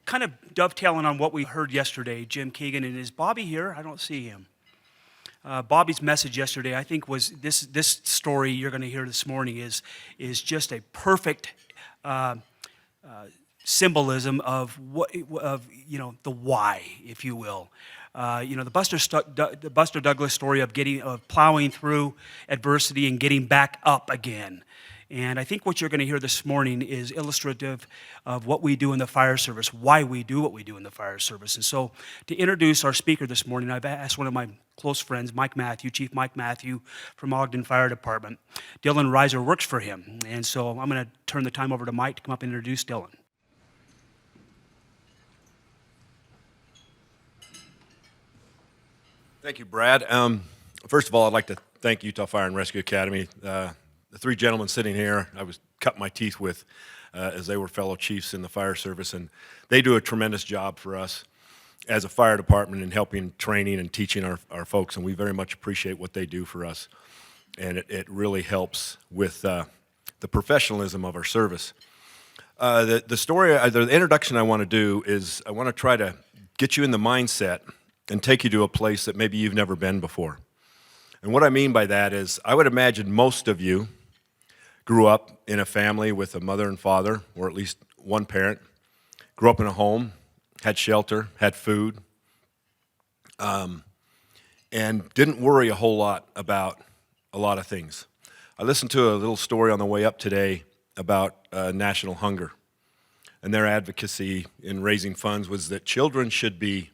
kind of dovetailing on what we heard yesterday, Jim Keegan, and is Bobby here? I don't see him. Bobby's message yesterday, I think, was this story you're going to hear this morning is just a perfect symbolism of the why, if you will. The Buster Douglas story of plowing through adversity and getting back up again. And I think what you're going to hear this morning is illustrative of what we do in the fire service, why we do what we do in the fire service. And so to introduce our speaker this morning, I've asked one of my close friends, Chief Mike Matthew from Ogden Fire Department. Dyllon Riser works for him. And so I'm going to turn the time over to Mike to come up and introduce Dyllon. Thank you, Brad. First of all, I'd like to thank Utah Fire and Rescue Academy. The three gentlemen sitting here, I was cut my teeth with as they were fellow chiefs in the fire service, and they do a tremendous job for us as a fire department in helping training and teaching our folks, and we very much appreciate what they do for us, and it really helps with the professionalism of our service. The introduction I want to do is I want to try to get you in the mindset and take you to a place that maybe you've never been before. And what I mean by that is I would imagine most of you grew up in a family with a mother and father, or at least one parent, grew up in a home, had shelter, had food, and didn't worry a whole lot about a lot of things. I listened to a little story on the way up today about national hunger, and their advocacy in raising funds was that children should be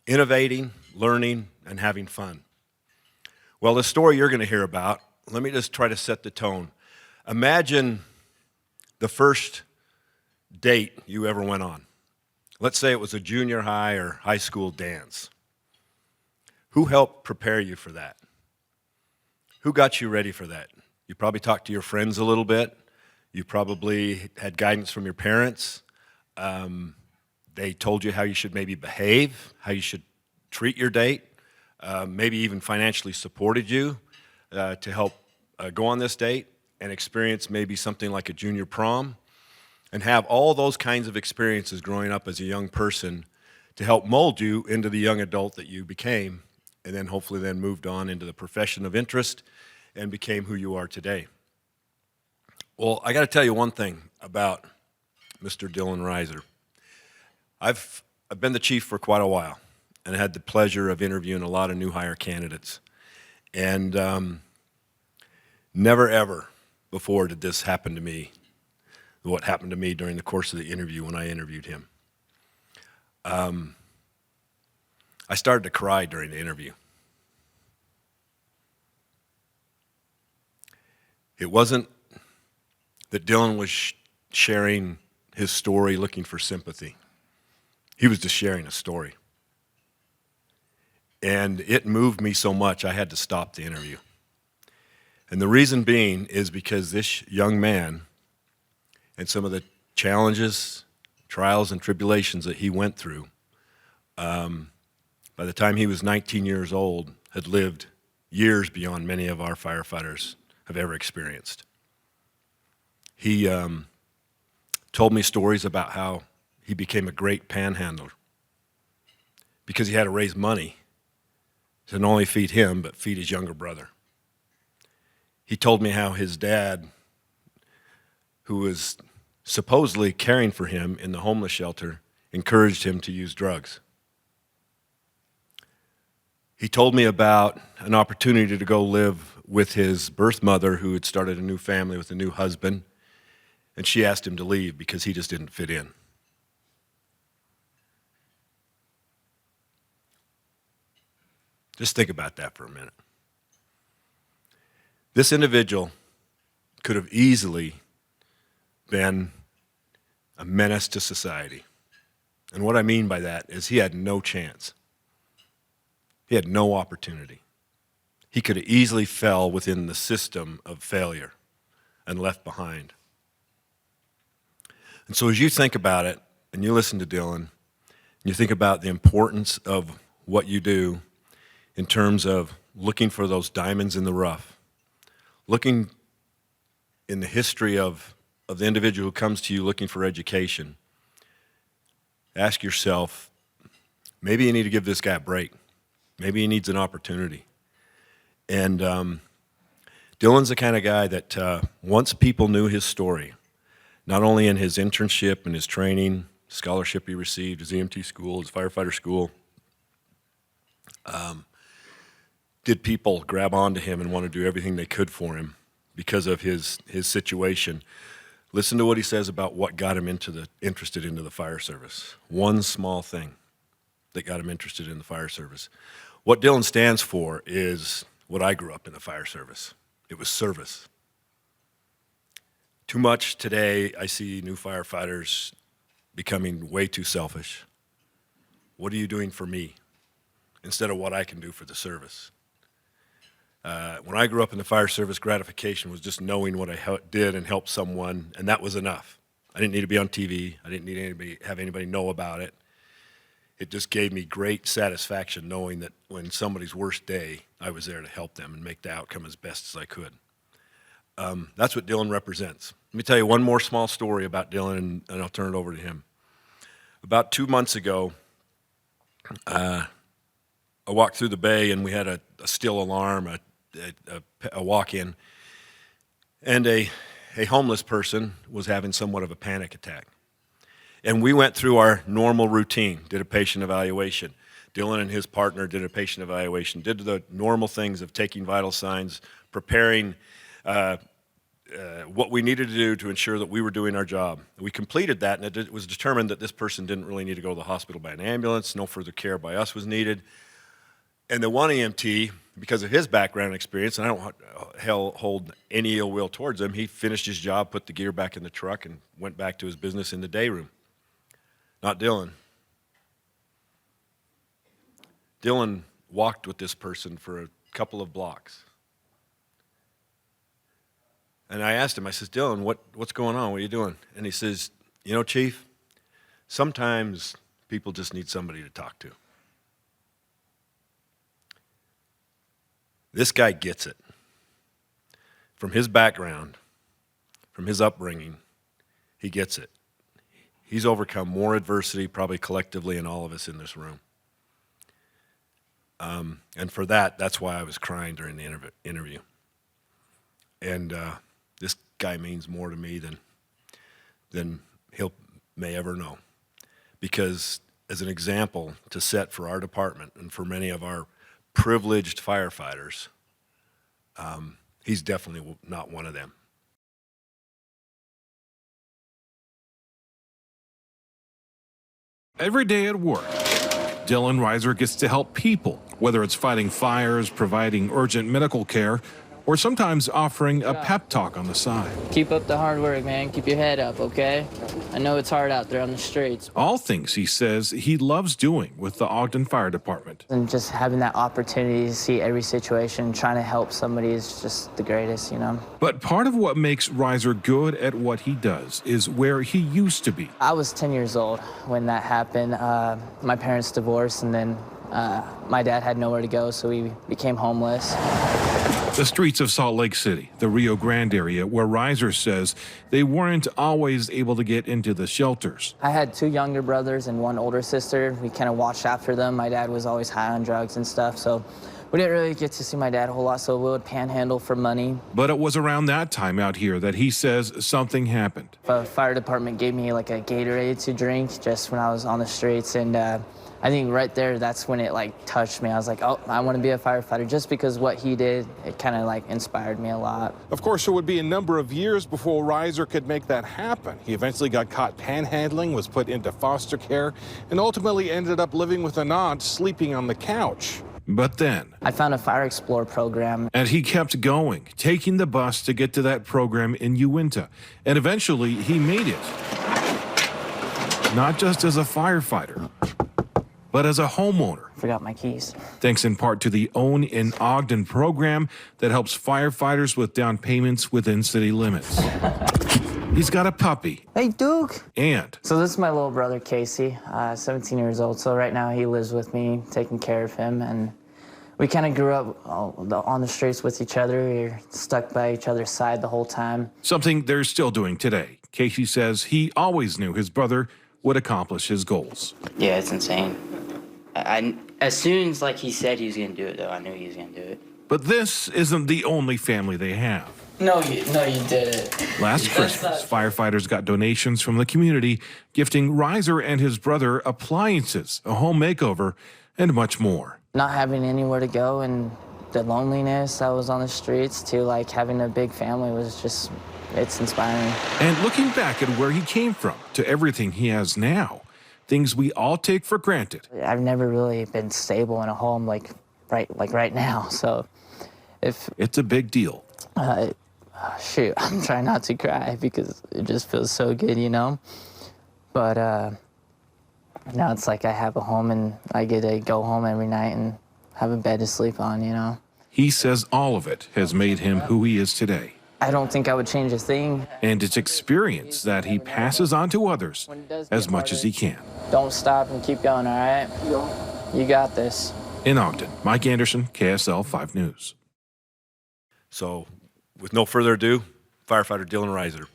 innovating, learning, and having fun. Well, the story you're going to hear about, let me just try to set the tone. Imagine the first date you ever went on. Let's say it was a junior high or high school dance. Who helped prepare you for that? Who got you ready for that? You probably talked to your friends a little bit. You probably had guidance from your parents. They told you how you should maybe behave, how you should treat your date, maybe even financially supported you to help go on this date and experience maybe something like a junior prom and have all those kinds of experiences growing up as a young person to help mold you into the young adult that you became, and then hopefully then moved on into the profession of interest and became who you are today. Well, I got to tell you one thing about Mr. Dyllon Riser. I've been the chief for quite a while and had the pleasure of interviewing a lot of new hire candidates. And never ever before did this happen to me, what happened to me during the course of the interview when I interviewed him. I started to cry during the interview. It wasn't that Dyllon was sharing his story looking for sympathy. He was just sharing a story. And it moved me so much I had to stop the interview. And the reason being is because this young man and some of the challenges, trials, and tribulations that he went through, by the time he was 19 years old, had lived years beyond many of our firefighters have ever experienced. He told me stories about how he became a great panhandler because he had to raise money to not only feed him, but feed his younger brother. He told me how his dad, who was supposedly caring for him in the homeless shelter, encouraged him to use drugs. He told me about an opportunity to go live with his birth mother, who had started a new family with a new husband, and she asked him to leave because he just didn't fit in. Just think about that for a minute. This individual could have easily been a menace to society. And what I mean by that is he had no chance. He had no opportunity. He could have easily fell within the system of failure and left behind. And so as you think about it, and you listen to Dyllon, and you think about the importance of what you do in terms of looking for those diamonds in the rough, looking in the history of the individual who comes to you looking for education, ask yourself, maybe you need to give this guy a break. Maybe he needs an opportunity. And Dylan's the kind of guy that once people knew his story, not only in his internship and his training, scholarship he received, his EMT school, his firefighter school, did people grab onto him and want to do everything they could for him because of his situation. Listen to what he says about what got him interested into the fire service. One small thing that got him interested in the fire service. What Dylan stands for is what I grew up in the fire service. It was service. Too much today, I see new firefighters becoming way too selfish. What are you doing for me? Instead of what I can do for the service. When I grew up in the fire service, gratification was just knowing what I did and helped someone, and that was enough. I didn't need to be on TV. I didn't need have anybody know about it. It just gave me great satisfaction knowing that when somebody's worst day, I was there to help them and make the outcome as best as I could. That's what Dylan represents. Let me tell you one more small story about Dylan, and I'll turn it over to him. About 2 months ago, I walked through the bay, and we had a still alarm, a walk-in, and a homeless person was having somewhat of a panic attack. And we went through our normal routine, did a patient evaluation. Dylan and his partner did a patient evaluation, did the normal things of taking vital signs, preparing what we needed to do to ensure that we were doing our job. We completed that, and it was determined that this person didn't really need to go to the hospital by an ambulance. No further care by us was needed. And the one EMT, because of his background and experience, and I don't hold any ill will towards him, he finished his job, put the gear back in the truck, and went back to his business in the day room. Not Dylan. Dylan walked with this person for a couple of blocks. And I asked him, I says, Dylan, what's going on? What are you doing? And he says, you know, Chief, sometimes people just need somebody to talk to. This guy gets it. From his background, from his upbringing, he gets it. He's overcome more adversity, probably collectively, in all of us in this room. And for that's why I was crying during the interview. And this guy means more to me than he'll may ever know. Because as an example to set for our department and for many of our privileged firefighters, he's definitely not one of them. Every day at work, Dyllon Riser gets to help people, whether it's fighting fires, providing urgent medical care, or sometimes offering a pep talk on the side. Keep up the hard work, man. Keep your head up, okay? I know it's hard out there on the streets. All things he says he loves doing with the Ogden Fire Department. And just having that opportunity to see every situation, trying to help somebody is just the greatest, you know? But part of what makes Riser good at what he does is where he used to be. I was 10 years old when that happened. My parents divorced, and then my dad had nowhere to go, so we became homeless. The streets of Salt Lake City, the Rio Grande area, where Riser says they weren't always able to get into the shelters. I had 2 younger brothers and 1 older sister. We kind of watched after them. My dad was always high on drugs and stuff, so we didn't really get to see my dad a whole lot, so we would panhandle for money. But it was around that time out here that he says something happened. The fire department gave me like a Gatorade to drink just when I was on the streets, and I think right there, that's when it like touched me. I was like, oh, I want to be a firefighter. Just because what he did, it kind of like inspired me a lot. Of course, it would be a number of years before Riser could make that happen. He eventually got caught panhandling, was put into foster care, and ultimately ended up living with an aunt, sleeping on the couch. But then I found a Fire Explorer program. And he kept going, taking the bus to get to that program in Uinta. And eventually, he made it. Not just as a firefighter, but as a homeowner. Forgot my keys. Thanks in part to the Own in Ogden program that helps firefighters with down payments within city limits. He's got a puppy. Hey, Duke. And So this is my little brother, Casey, 17 years old. So right now he lives with me, taking care of him. And we kind of grew up on the streets with each other. We were stuck by each other's side the whole time. something they're still doing today. Casey says he always knew his brother would accomplish his goals. Yeah, it's insane. As soon as he said he was gonna do it, though, I knew he was gonna do it. But this isn't the only family they have. No, you didn't. Last Christmas, firefighters got donations from the community, gifting Riser and his brother appliances, a home makeover, and much more. Not having anywhere to go and the loneliness that was on the streets to having a big family was just, it's inspiring. And looking back at where he came from to everything he has now, things we all take for granted. I've never really been stable in a home right now, so It's a big deal. shoot, I'm trying not to cry because it just feels so good, But now it's I have a home and I get to go home every night and have a bed to sleep on, He says all of it has made him who he is today. I don't think I would change a thing. And it's experience that he passes on to others as much as he can. Don't stop and keep going, all right? You got this. In Ogden, Mike Anderson, KSL 5 News. So, with no further ado, firefighter Dyllon Riser.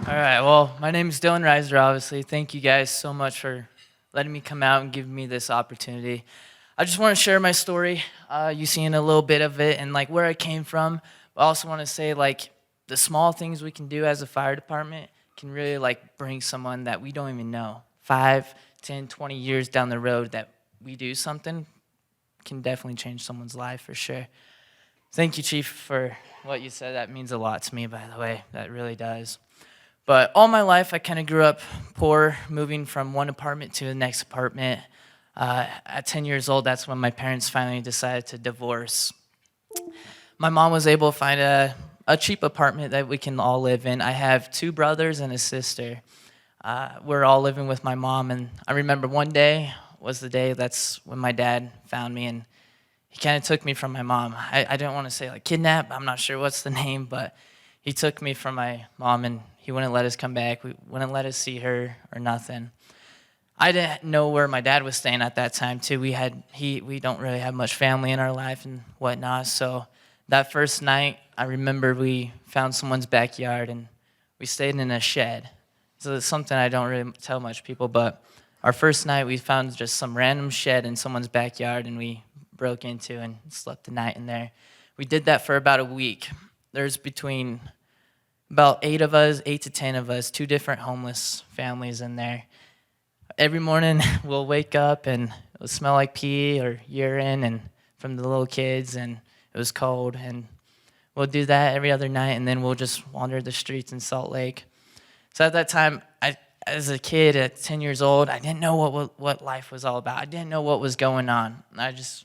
All right, well, my name is Dyllon Riser, obviously. Thank you guys so much for letting me come out and giving me this opportunity. I just want to share my story. You've seen a little bit of it and where I came from. I also want to say the small things we can do as a fire department can really bring someone that we don't even know. 5, 10, 20 years down the road that we do something can definitely change someone's life for sure. Thank you, Chief, for what you said. That means a lot to me, by the way. That really does. But all my life, I kind of grew up poor, moving from one apartment to the next apartment. At 10 years old, that's when my parents finally decided to divorce. My mom was able to find a cheap apartment that we can all live in. I have 2 brothers and a sister. We're all living with my mom, and I remember one day was the day that's when my dad found me, and he kind of took me from my mom. I don't want to say kidnap, I'm not sure what's the name, but he took me from my mom, and he wouldn't let us come back. We wouldn't let us see her or nothing. I didn't know where my dad was staying at that time too. We don't really have much family in our life and whatnot. So that first night, I remember we found someone's backyard and we stayed in a shed. So it's something I don't really tell much people, but our first night we found just some random shed in someone's backyard and we broke into and slept the night in there. We did that for about a week. There's between about 8 to 10 of us, 2 different homeless families in there. Every morning we'll wake up and it will smell like pee or urine and from the little kids, and it was cold, and we'll do that every other night, and then we'll just wander the streets in Salt Lake. So at that time, as a kid at 10 years old, I didn't know what life was all about. I didn't know what was going on. I just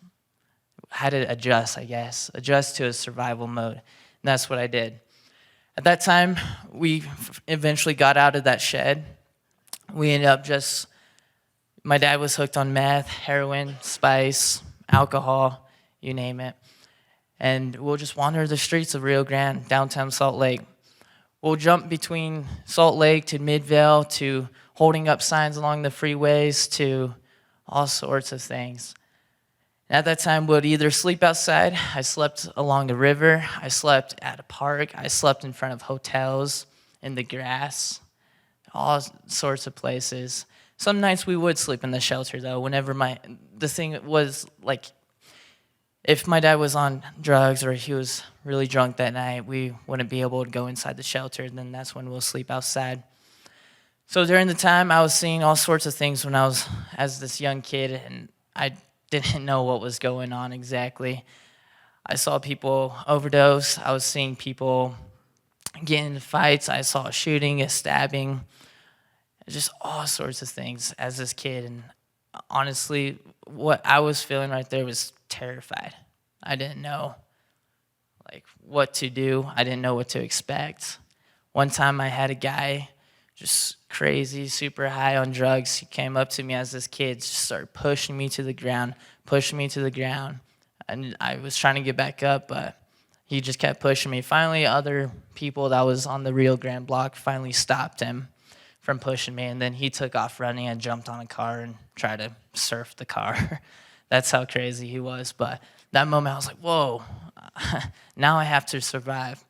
had to adjust, I guess, adjust to a survival mode, and that's what I did. At that time, we eventually got out of that shed. We ended up my dad was hooked on meth, heroin, spice, alcohol, you name it. And we'll just wander the streets of Rio Grande, downtown Salt Lake. We'll jump between Salt Lake to Midvale to holding up signs along the freeways to all sorts of things. And at that time, we'd either sleep outside. I slept along the river. I slept at a park. I slept in front of hotels, in the grass, all sorts of places. Some nights we would sleep in the shelter, though, whenever the thing was, if my dad was on drugs or he was really drunk that night, we wouldn't be able to go inside the shelter, and then that's when we'll sleep outside. So during the time, I was seeing all sorts of things when I was as this young kid, and I didn't know what was going on exactly. I saw people overdose. I was seeing people get into fights. I saw a shooting, a stabbing, just all sorts of things as this kid. And honestly, what I was feeling right there was terrified. I didn't know what to do. I didn't know what to expect. One time I had a guy just crazy, super high on drugs. He came up to me as this kid, just started pushing me to the ground. And I was trying to get back up, but he just kept pushing me. Finally, other people that was on the Rio Grande block finally stopped him from pushing me, and then he took off running and jumped on a car and tried to surf the car That's how crazy he was. But that moment, I was like, whoa, now I have to survive.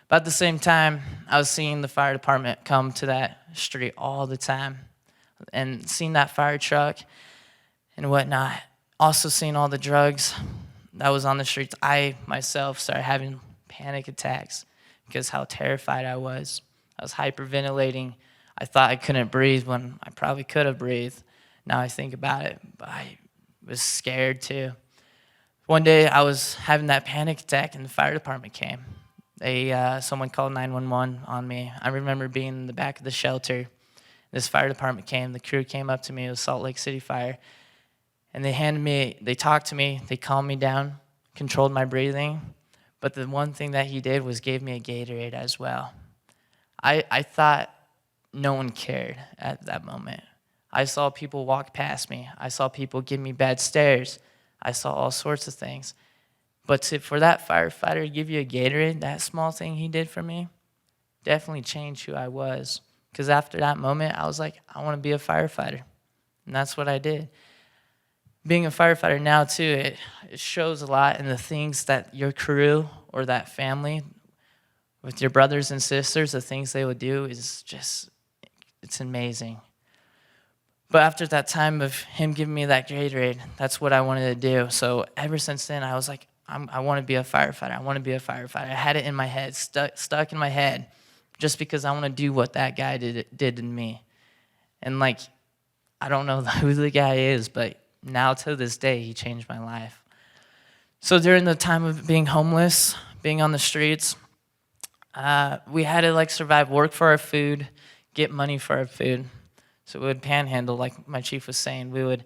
But at the same time, I was seeing the fire department come to that street all the time and seeing that fire truck and whatnot. Also seeing all the drugs that was on the streets. I myself started having panic attacks because how terrified I was. I was hyperventilating. I thought I couldn't breathe when I probably could have breathed. Now I think about it, but I was scared too. One day I was having that panic attack and the fire department came. Someone called 911 on me. I remember being in the back of the shelter. This fire department came. The crew came up to me. It was Salt Lake City Fire. And they talked to me. They calmed me down, controlled my breathing. But the one thing that he did was gave me a Gatorade as well. I thought no one cared at that moment. I saw people walk past me. I saw people give me bad stares. I saw all sorts of things. But for that firefighter to give you a Gatorade, that small thing he did for me, definitely changed who I was. Because after that moment, I was like, I want to be a firefighter. And that's what I did. Being a firefighter now, too, it shows a lot in the things that your crew or that family, with your brothers and sisters, the things they would do is just, it's amazing. But after that time of him giving me that Gatorade, that's what I wanted to do. So ever since then, I was like, I want to be a firefighter. I want to be a firefighter. I had it in my head, stuck in my head, just because I want to do what that guy did to me. And like, I don't know who the guy is, but now to this day, he changed my life. So during the time of being homeless, being on the streets, we had to like survive, work for our food, get money for our food. So we would panhandle, like my chief was saying. We would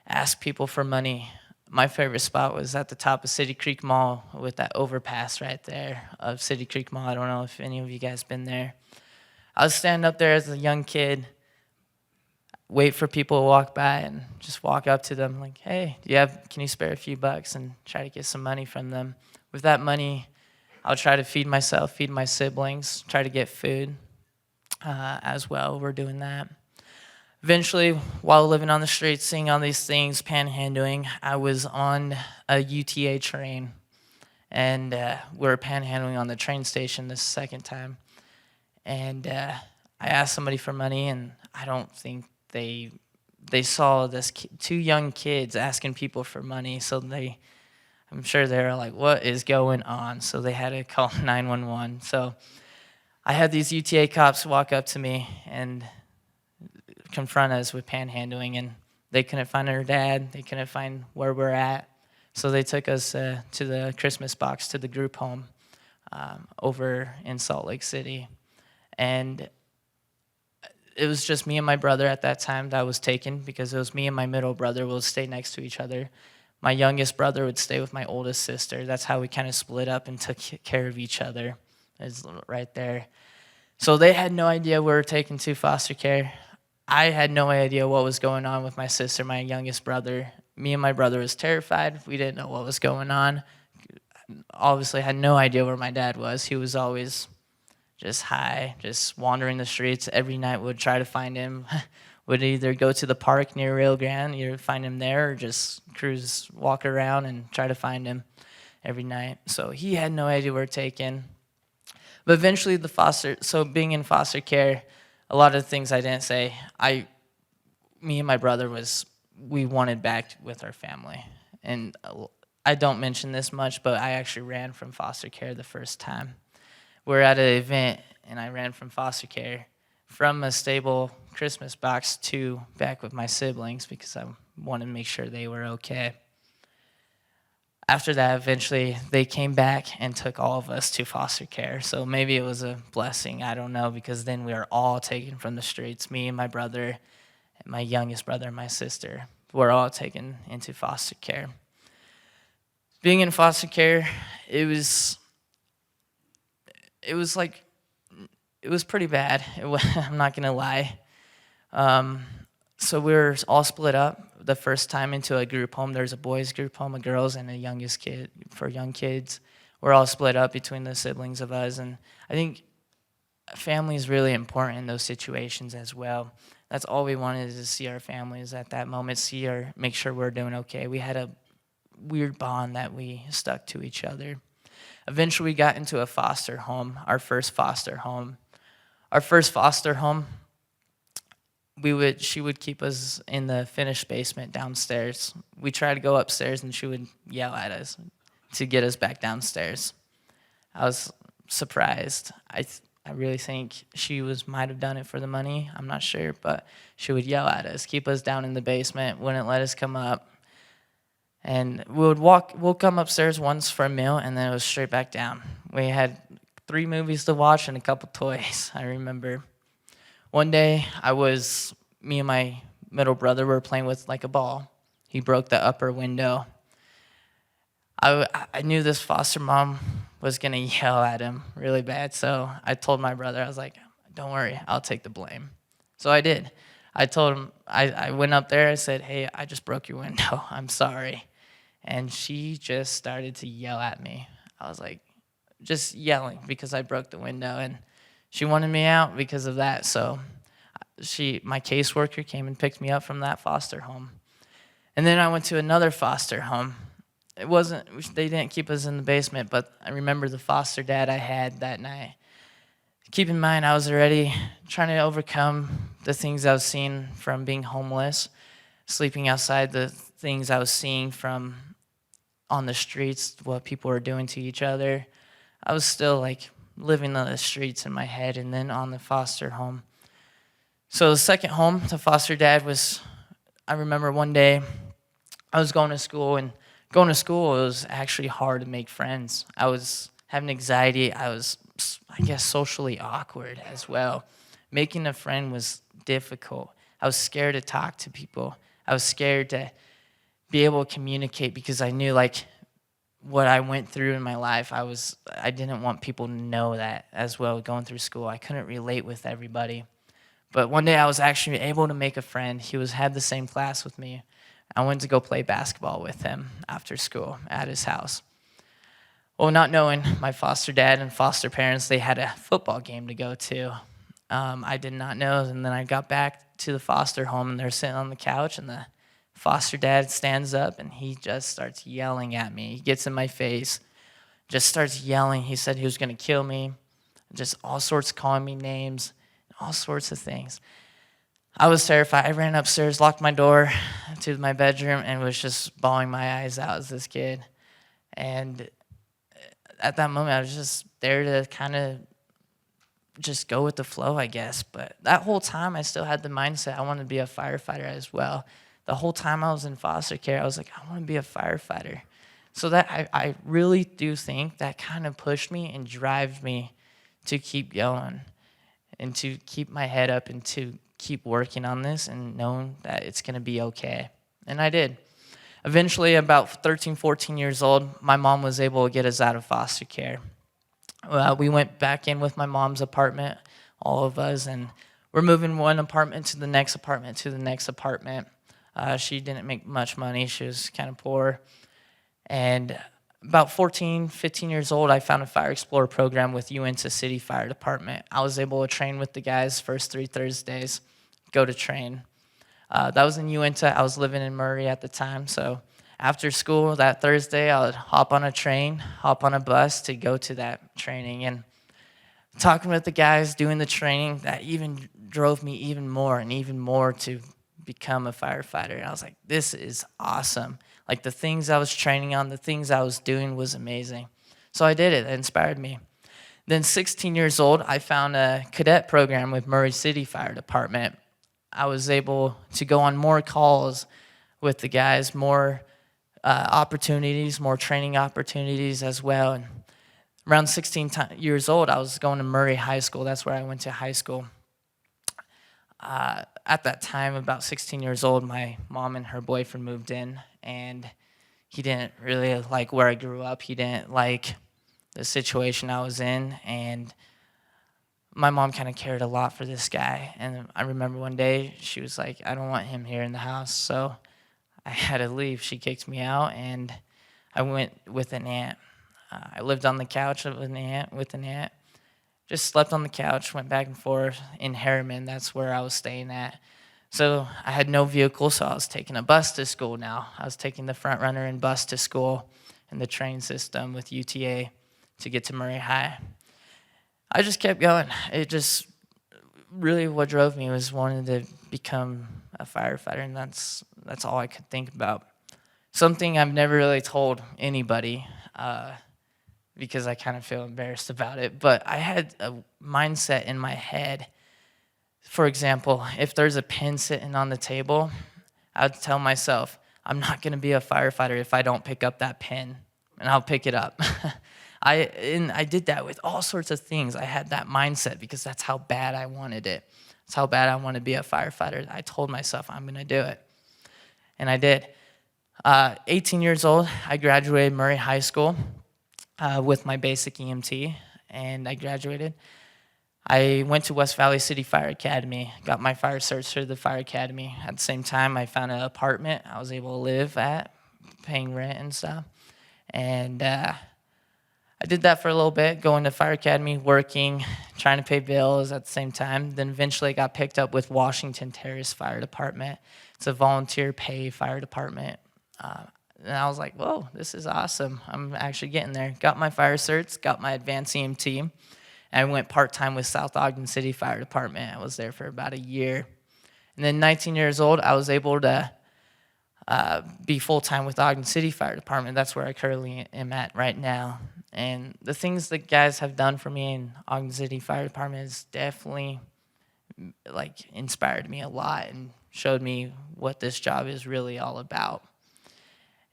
ask people for money. My favorite spot was at the top of City Creek Mall with that overpass right there of City Creek Mall. I don't know if any of you guys been there. I was standing up there as a young kid, wait for people to walk by and just walk up to them like, hey, can you spare a few bucks, and try to get some money from them. With that money, I'll try to feed myself, feed my siblings, try to get food as well. We're doing that. Eventually, while living on the streets, seeing all these things, panhandling, I was on a UTA train, and we were panhandling on the train station this second time. And I asked somebody for money, and I don't think they saw this two young kids asking people for money, so I'm sure they were like, what is going on? So they had to call 911. So I had these UTA cops walk up to me and confront us with panhandling, and they couldn't find our dad. They couldn't find where we're at. So they took us to the Christmas box, to the group home over in Salt Lake City. And it was just me and my brother at that time that was taken, because it was me and my middle brother would stay next to each other. My youngest brother would stay with my oldest sister. That's how we kind of split up and took care of each other. It's right there. So they had no idea we were taken to foster care. I had no idea what was going on with my sister, my youngest brother. Me and my brother was terrified. We didn't know what was going on. Obviously, had no idea where my dad was. He was always just high, just wandering the streets. Every night we would try to find him. Would either go to the park near Rio Grande, either find him there, or just cruise, walk around and try to find him every night. So he had no idea where we're taken. But eventually being in foster care, a lot of the things I didn't say, me and my brother we wanted back with our family. And I don't mention this much, but I actually ran from foster care the first time. We're at an event, and I ran from foster care from a stable Christmas box to back with my siblings because I wanted to make sure they were okay. After that, eventually, they came back and took all of us to foster care. So maybe it was a blessing, I don't know, because then we were all taken from the streets. Me and my brother, and my youngest brother and my sister were all taken into foster care. Being in foster care, it was pretty bad. I'm not gonna lie. So we were all split up the first time into a group home. There's a boys group home, a girls, and a youngest kid for young kids. We're all split up between the siblings of us, and I think family is really important in those situations as well. That's all we wanted, is to see our families at that moment, make sure we're doing okay. We had a weird bond that we stuck to each other. Eventually, we got into a foster home, our first foster home. Our first foster home, she would keep us in the finished basement downstairs. We tried to go upstairs, and she would yell at us to get us back downstairs. I was surprised. I really think she might have done it for the money. I'm not sure, but she would yell at us, keep us down in the basement, wouldn't let us come up. And we'll come upstairs once for a meal, and then it was straight back down. We had 3 movies to watch and a couple toys, I remember. One day, me and my middle brother were playing with like a ball. He broke the upper window. I knew this foster mom was gonna yell at him really bad, so I told my brother, I was like, don't worry, I'll take the blame. So I did. I told him, I went up there, I said, hey, I just broke your window, I'm sorry. And she just started to yell at me. I was like, just yelling because I broke the window, and she wanted me out because of that. So my caseworker came and picked me up from that foster home. And then I went to another foster home. They didn't keep us in the basement, but I remember the foster dad I had that night. Keep in mind, I was already trying to overcome the things I was seeing from being homeless, sleeping outside, the things I was seeing from on the streets, what people were doing to each other. I was still like living on the streets in my head, and then on the foster home. So the second home, the foster dad I remember one day I was going to school, and going to school, it was actually hard to make friends. I was having anxiety. I was, I guess, socially awkward as well. Making a friend was difficult. I was scared to talk to people. I was scared to be able to communicate because I knew like what I went through in my life. I didn't want people to know that as well going through school. I couldn't relate with everybody. But one day I was actually able to make a friend. He had the same class with me. I went to go play basketball with him after school at his house. Well, not knowing my foster dad and foster parents, they had a football game to go to. I did not know, and then I got back to the foster home, and they're sitting on the couch, and the foster dad stands up, and he just starts yelling at me. He gets in my face, just starts yelling. He said he was going to kill me, just all sorts calling me names, all sorts of things. I was terrified. I ran upstairs, locked my door to my bedroom, and was just bawling my eyes out as this kid. And at that moment, I was just there to kind of just go with the flow, I guess. But that whole time, I still had the mindset I wanted to be a firefighter as well. The whole time I was in foster care, I was like, I want to be a firefighter. So that I really do think that kind of pushed me and drives me to keep going and to keep my head up and to keep working on this and knowing that it's going to be okay. And I did. Eventually, about 13, 14 years old, my mom was able to get us out of foster care. We went back in with my mom's apartment, all of us, and we're moving one apartment to the next apartment to the next apartment. She didn't make much money. She was kind of poor. And about 14, 15 years old, I found a Fire Explorer program with UNT City Fire Department. I was able to train with the guys first 3 Thursdays, go to train. That was in UNT. I was living in Murray at the time, so after school that Thursday, I would hop on a train, hop on a bus to go to that training. And talking with the guys, doing the training, that even drove me even more to become a firefighter. And I was like, this is awesome. Like the things I was training on, the things I was doing was amazing. So I did it. It inspired me. Then 16 years old, I found a cadet program with Murray City Fire Department. I was able to go on more calls with the guys, more opportunities, more training opportunities as well. And around 16 years old, I was going to Murray High School. That's where I went to high school. At that time, about 16 years old, my mom and her boyfriend moved in, and he didn't really like where I grew up. He didn't like the situation I was in, and my mom kind of cared a lot for this guy. And I remember one day she was like, I don't want him here in the house, so I had to leave. She kicked me out, and I went with an aunt. I lived on the couch with an aunt. Just slept on the couch, went back and forth in Harriman. That's where I was staying at. So I had no vehicle, so I was taking a bus to school now. I was taking the front runner and bus to school in the train system with UTA to get to Murray High. I just kept going. It just really what drove me was wanting to become a firefighter, and that's all I could think about. Something I've never really told anybody because I kind of feel embarrassed about it, but I had a mindset in my head. For example, if there's a pin sitting on the table, I would tell myself, I'm not going to be a firefighter if I don't pick up that pin, and I'll pick it up. I did that with all sorts of things. I had that mindset because that's how bad I wanted it. That's how bad I want to be a firefighter. I told myself I'm going to do it, and I did. 18 years old, I graduated Murray High School with my basic EMT, and I graduated. I went to West Valley City Fire Academy, got my fire cert through the fire academy. At the same time, I found an apartment I was able to live at, paying rent and stuff. And I did that for a little bit, going to fire academy, working, trying to pay bills at the same time. Then eventually I got picked up with Washington Terrace Fire Department. It's a volunteer pay fire department. And I was like, whoa, this is awesome. I'm actually getting there. Got my fire certs, got my advanced EMT. I went part-time with South Ogden City Fire Department. I was there for about a year. And then 19 years old, I was able to be full-time with Ogden City Fire Department. That's where I currently am at right now. And the things that guys have done for me in Ogden City Fire Department has definitely inspired me a lot and showed me what this job is really all about.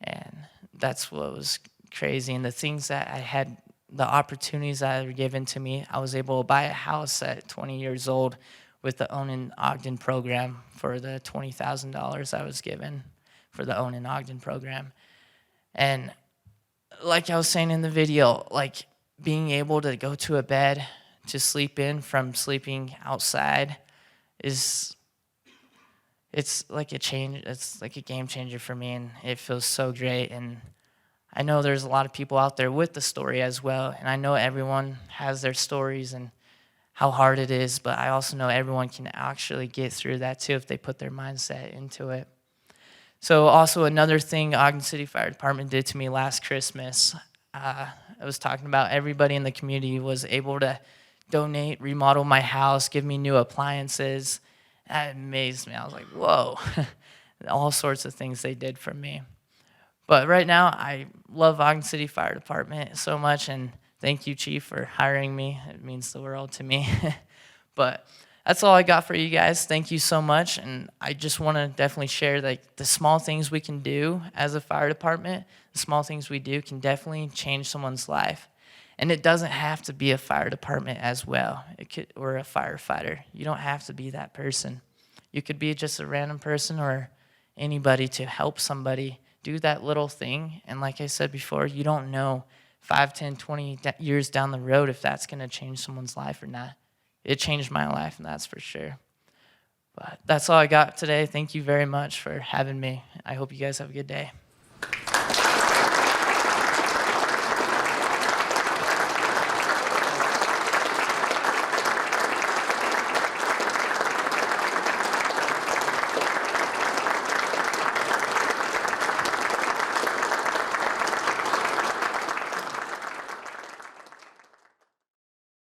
And that's what was crazy. And the things that I had, the opportunities that were given to me, I was able to buy a house at 20 years old with the Own in Ogden program for the $20,000 I was given for the Own in Ogden program. And like I was saying in the video, like being able to go to a bed to sleep in from sleeping outside it's like a change. It's like a game changer for me, and it feels so great. And I know there's a lot of people out there with the story as well, and I know everyone has their stories and how hard it is, but I also know everyone can actually get through that too if they put their mindset into it. So also another thing Ogden City Fire Department did to me last Christmas, I was talking about everybody in the community was able to donate, remodel my house, give me new appliances. That amazed me. I was like, whoa, all sorts of things they did for me. But right now, I love Ogden City Fire Department so much, and thank you, Chief, for hiring me. It means the world to me. But that's all I got for you guys. Thank you so much, and I just want to definitely share the small things we can do as a fire department. The small things we do can definitely change someone's life. And it doesn't have to be a fire department as well, or a firefighter. You don't have to be that person. You could be just a random person or anybody to help somebody do that little thing. And like I said before, you don't know 5, 10, 20 years down the road if that's going to change someone's life or not. It changed my life, and that's for sure. But that's all I got today. Thank you very much for having me. I hope you guys have a good day.